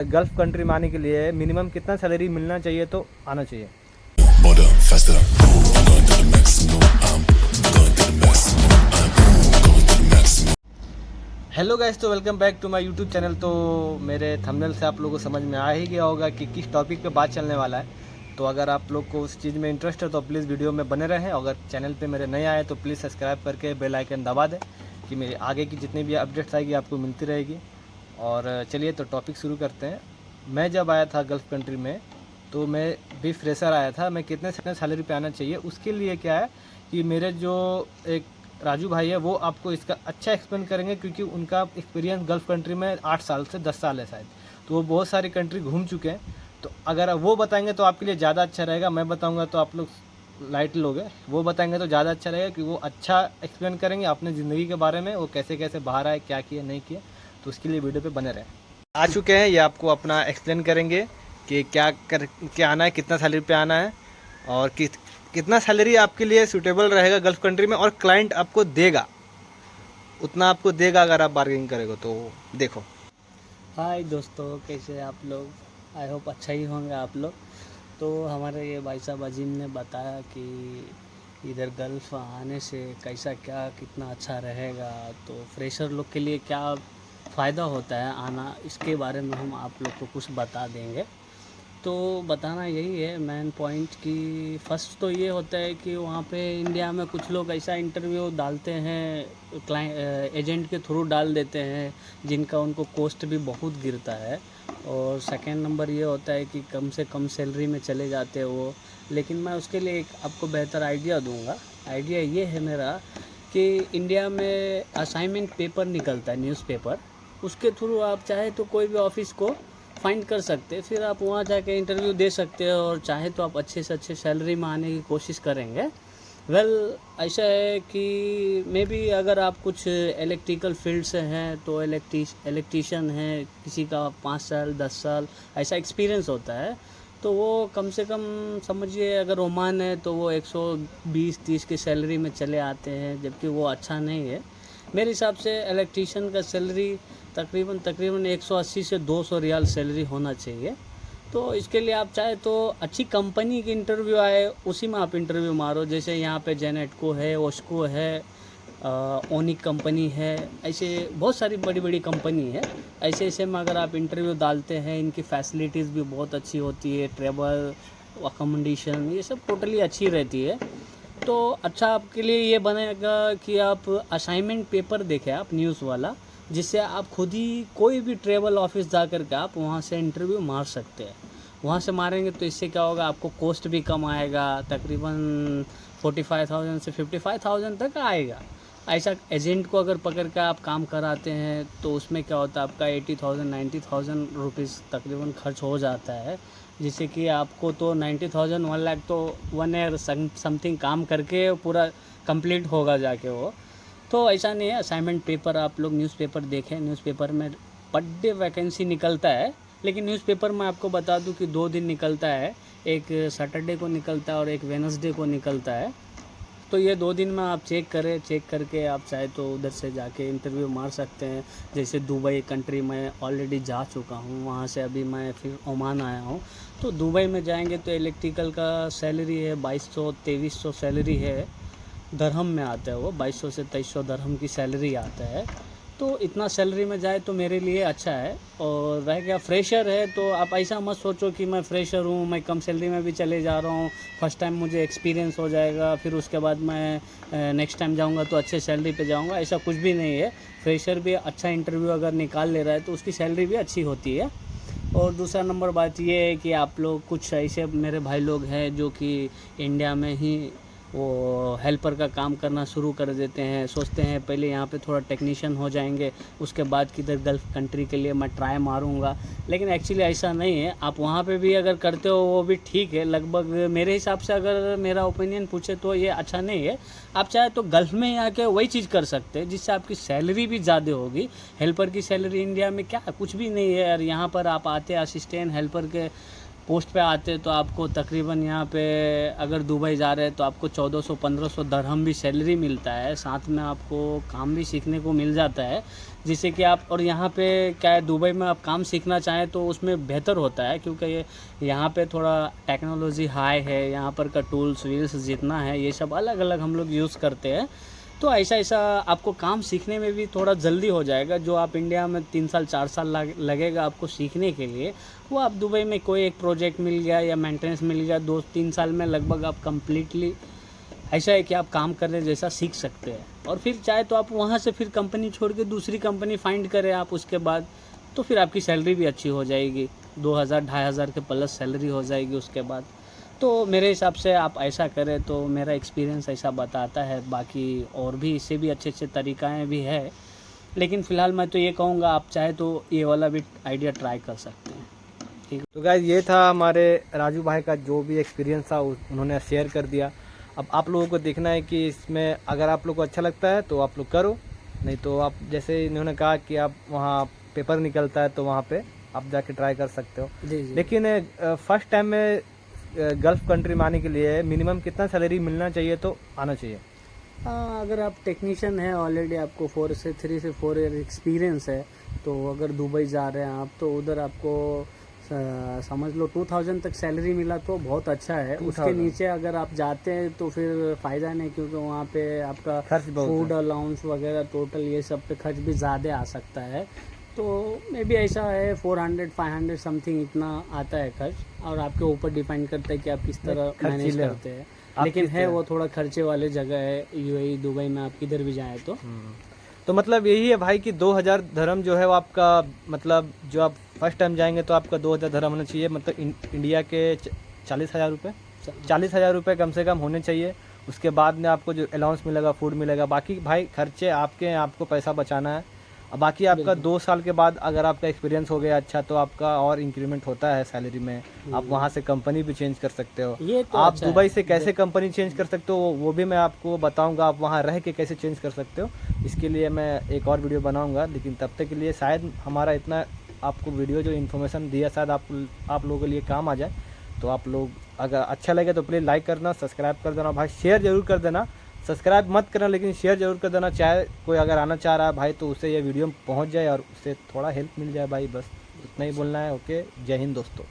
Gulf country में आने के लिए मिनिमम कितना सैलरी मिलना चाहिए तो आना चाहिए। हेलो गाइस, तो welcome back to my YouTube channel. तो मेरे थंबनेल से आप लोगों को समझ में आ ही गया होगा कि किस टॉपिक पे बात चलने वाला है। तो अगर आप लोग को उस चीज़ में इंटरेस्ट है तो प्लीज़ वीडियो में बने रहें। अगर चैनल पे मेरे नए आए तो प्लीज़ सब्सक्राइब करके बेल आइकन दबा दें कि मेरे आगे की जितनी भी अपडेट्स आएगी आपको मिलती रहेगी। और चलिए तो टॉपिक शुरू करते हैं। मैं जब आया था गल्फ़ कंट्री में तो मैं भी फ्रेशर आया था। मैं कितने सैलरी पे आना चाहिए उसके लिए क्या है कि मेरे जो एक राजू भाई है वो आपको इसका अच्छा एक्सप्लेन करेंगे, क्योंकि उनका एक्सपीरियंस गल्फ़ कंट्री में 8 साल से 10 साल है शायद। तो वो बहुत सारी कंट्री घूम चुके हैं। तो अगर वो बताएंगे तो आपके लिए ज़्यादा अच्छा रहेगा। मैं बताऊंगा तो आप लोग लाइट लोगे, वो बताएंगे तो ज़्यादा अच्छा रहेगा कि वो अच्छा एक्सप्लेन करेंगे अपने ज़िंदगी के बारे में, वो कैसे कैसे बाहर आए, क्या किया नहीं किया। तो उसके लिए वीडियो पे बने रहें। आ चुके हैं, ये आपको अपना एक्सप्लेन करेंगे कि क्या आना है, कितना सैलरी पे आना है और कितना सैलरी आपके लिए सूटेबल रहेगा गल्फ़ कंट्री में, और क्लाइंट आपको देगा उतना आपको देगा अगर आप बार्गेनिंग करेंगे तो। देखो। हाय दोस्तों, कैसे हैं आप लोग? आई होप अच्छा ही होंगे आप लोग। तो हमारे ये भाई साहब अजीम ने बताया कि इधर गल्फ़ आने से कैसा क्या कितना अच्छा रहेगा, तो फ्रेशर लोग के लिए क्या फ़ायदा होता है आना, इसके बारे में हम आप लोग को कुछ बता देंगे। तो बताना यही है मेन पॉइंट कि फ़र्स्ट तो ये होता है कि वहाँ पे इंडिया में कुछ लोग ऐसा इंटरव्यू डालते हैं, क्लाइंट एजेंट के थ्रू डाल देते हैं, जिनका उनको कॉस्ट भी बहुत गिरता है। और सेकेंड नंबर ये होता है कि कम से कम सैलरी में चले जाते हैं वो। लेकिन मैं उसके लिए एक आपको बेहतर आइडिया दूंगा। आइडिया ये है मेरा कि इंडिया में असाइनमेंट पेपर निकलता है, न्यूज़पेपर, उसके थ्रू आप चाहे तो कोई भी ऑफिस को फाइंड कर सकते हैं। फिर आप वहाँ जाके इंटरव्यू दे सकते हो और चाहे तो आप अच्छे से अच्छे सैलरी में आने की कोशिश करेंगे। ऐसा है कि मे बी अगर आप कुछ इलेक्ट्रिकल फील्ड से हैं तो इलेक्ट्रीशियन है, किसी का 5 साल 10 साल ऐसा एक्सपीरियंस होता है, तो वो कम से कम समझिए अगर ओमान है तो वो 120-30 की सैलरी में चले आते हैं, जबकि वो अच्छा नहीं है। मेरे हिसाब से इलेक्ट्रीशियन का सैलरी तकरीबन 180 से 200 रियाल सैलरी होना चाहिए। तो इसके लिए आप चाहे तो अच्छी कंपनी की इंटरव्यू आए उसी में आप इंटरव्यू मारो। जैसे यहाँ पे जेनेटको है, ओस्को है, ओनिक कंपनी है, ऐसे बहुत सारी बड़ी बड़ी कंपनी है। ऐसे में अगर आप इंटरव्यू डालते हैं, इनकी फैसिलिटीज़ भी बहुत अच्छी होती है, ट्रेवल अकोमोडेशन ये सब टोटली अच्छी रहती है। तो अच्छा आपके लिए ये बनेगा कि आप असाइनमेंट पेपर देखें, आप न्यूज़ वाला, जिससे आप खुद ही कोई भी ट्रेवल ऑफिस जा कर के आप वहाँ से इंटरव्यू मार सकते हैं। वहाँ से मारेंगे तो इससे क्या होगा, आपको कॉस्ट भी कम आएगा, तकरीबन 45,000 से 55,000 तक आएगा। ऐसा एजेंट को अगर पकड़ कर आप काम कराते हैं तो उसमें क्या होता है, आपका 80,000 90,000 रुपीज़ तकरीबन खर्च हो जाता है, जिससे कि आपको तो 90,000 1 लाख तो 1 ईयर समथिंग काम करके पूरा कंप्लीट होगा जाके वो। तो ऐसा नहीं है। असाइनमेंट पेपर आप लोग न्यूज़पेपर देखें, न्यूज़पेपर में पर डे वैकेंसी निकलता है, लेकिन न्यूज़पेपर में आपको बता दूं कि 2 दिन निकलता है, एक सैटरडे को निकलता है और एक वेडनेसडे को निकलता है। तो ये 2 दिन में आप चेक करके आप चाहे तो उधर से जाके इंटरव्यू मार सकते हैं। जैसे दुबई कंट्री में ऑलरेडी जा चुका हूँ, वहाँ से अभी मैं फिर ओमान आया हूँ। तो दुबई में जाएंगे तो इलेक्ट्रिकल का सैलरी है 2200-2300 सैलरी है, दरहम में आता है वो, 2200 से 2300 दरहम की सैलरी आता है। तो इतना सैलरी में जाए तो मेरे लिए अच्छा है। और रह गया फ्रेशर है, तो आप ऐसा मत सोचो कि मैं फ्रेशर हूँ, मैं कम सैलरी में भी चले जा रहा हूँ, फर्स्ट टाइम मुझे एक्सपीरियंस हो जाएगा, फिर उसके बाद मैं नेक्स्ट टाइम जाऊँगा तो अच्छे सैलरी पे जाऊँगा, ऐसा कुछ भी नहीं है। फ्रेशर भी अच्छा इंटरव्यू अगर निकाल ले रहा है तो उसकी सैलरी भी अच्छी होती है। और दूसरा नंबर बात ये है कि आप लोग कुछ ऐसे मेरे भाई लोग हैं जो कि इंडिया में ही वो हेल्पर का काम करना शुरू कर देते हैं, सोचते हैं पहले यहाँ पे थोड़ा टेक्नीशियन हो जाएंगे, उसके बाद किधर गल्फ़ कंट्री के लिए मैं ट्राई मारूंगा। लेकिन एक्चुअली ऐसा नहीं है। आप वहाँ पे भी अगर करते हो वो भी ठीक है, लगभग मेरे हिसाब से अगर मेरा ओपिनियन पूछे तो ये अच्छा नहीं है। आप चाहे तो गल्फ़ में ही आके वही चीज़ कर सकते हैं, जिससे आपकी सैलरी भी ज़्यादा होगी। हेल्पर की सैलरी इंडिया में क्या कुछ भी नहीं है यार। यहाँ पर आप आते असिस्टेंट हेल्पर के पोस्ट पे आते हैं तो आपको तकरीबन यहाँ पे अगर दुबई जा रहे हैं तो आपको 1400-1500 दरहम भी सैलरी मिलता है, साथ में आपको काम भी सीखने को मिल जाता है, जिससे कि आप, और यहाँ पे क्या है, दुबई में आप काम सीखना चाहें तो उसमें बेहतर होता है, क्योंकि ये यहाँ पे थोड़ा टेक्नोलॉजी हाई है, यहाँ पर का टूल्स व्हील्स जितना है ये सब अलग अलग हम लोग यूज़ करते हैं। तो ऐसा आपको काम सीखने में भी थोड़ा जल्दी हो जाएगा। जो आप इंडिया में 3 साल 4 साल लगेगा आपको सीखने के लिए, वो आप दुबई में कोई एक प्रोजेक्ट मिल गया या मेंटेनेंस मिल गया, 2-3 साल में लगभग आप कंप्लीटली ऐसा है कि आप काम करने जैसा सीख सकते हैं। और फिर चाहे तो आप वहाँ से फिर कंपनी छोड़ के दूसरी कंपनी फाइंड करें आप उसके बाद, तो फिर आपकी सैलरी भी अच्छी हो जाएगी, 2000-2500 के प्लस सैलरी हो जाएगी उसके बाद। तो मेरे हिसाब से आप ऐसा करें, तो मेरा एक्सपीरियंस ऐसा बताता है। बाकी और भी इससे भी अच्छे अच्छे तरीक़ाएँ भी है, लेकिन फ़िलहाल मैं तो ये कहूँगा आप चाहे तो ये वाला भी आइडिया ट्राई कर सकते हैं। ठीक। तो गाइस ये था हमारे राजू भाई का जो भी एक्सपीरियंस था उन्होंने शेयर कर दिया। अब आप लोगों को देखना है कि इसमें अगर आप लोग को अच्छा लगता है तो आप लोग करो, नहीं तो आप, जैसे इन्होंने कहा कि आप वहाँ पेपर निकलता है तो वहाँ पे आप जाके ट्राई कर सकते हो। जी जी। लेकिन फर्स्ट टाइम में गल्फ़ कंट्री में आने के लिए मिनिमम कितना सैलरी मिलना चाहिए तो आना चाहिए? हाँ, अगर आप टेक्नीशियन हैं ऑलरेडी, आपको 3 से 4 ईयर एक्सपीरियंस है, तो अगर दुबई जा रहे हैं आप तो उधर आपको समझ लो 2000 तक सैलरी मिला तो बहुत अच्छा है। उसके नीचे अगर आप जाते हैं तो फिर फ़ायदा नहीं, क्योंकि वहाँ पे आपका खर्च बहुत फूड अलाउंस वगैरह टोटल ये सब पे खर्च भी ज़्यादा आ सकता है। तो मे बी ऐसा है 400-500 समथिंग इतना आता है खर्च, और आपके ऊपर डिपेंड करता है कि आप किस तरह मैनेज करते हैं। लेकिन है वो थोड़ा खर्चे वाले जगह है यूएई दुबई में, आप किधर भी जाएँ तो मतलब यही है भाई कि 2000 धर्म जो है वो आपका, मतलब जो आप फर्स्ट टाइम जाएंगे तो आपका 2000 धर्म होना चाहिए, मतलब इंडिया के 40,000 रुपये, 40,000 रुपये कम से कम होने चाहिए। उसके बाद में आपको जो अलाउंस मिलेगा, फूड मिलेगा, बाकी भाई खर्चे आपके हैं, आपको पैसा बचाना है। अब बाकी आपका 2 साल के बाद अगर आपका एक्सपीरियंस हो गया अच्छा, तो आपका और इंक्रीमेंट होता है सैलरी में। आप वहाँ से कंपनी भी चेंज कर सकते हो। ये तो आप अच्छा दुबई है। से कैसे कंपनी चेंज कर सकते हो वो भी मैं आपको बताऊंगा, आप वहाँ रह के कैसे चेंज कर सकते हो। इसके लिए मैं एक और वीडियो बनाऊंगा, लेकिन तब तक के लिए शायद हमारा इतना आपको वीडियो जो इन्फॉर्मेशन दिया शायद आप लोगों के लिए काम आ जाए। तो आप लोग अगर अच्छा लगे तो प्लीज़ लाइक करना, सब्सक्राइब कर देना भाई, शेयर ज़रूर कर देना। सब्सक्राइब मत करना लेकिन शेयर जरूर कर देना, चाहे कोई अगर आना चाह रहा है भाई तो उसे ये वीडियो पहुंच जाए और उससे थोड़ा हेल्प मिल जाए भाई, बस इतना ही बोलना है। ओके, जय हिंद दोस्तों।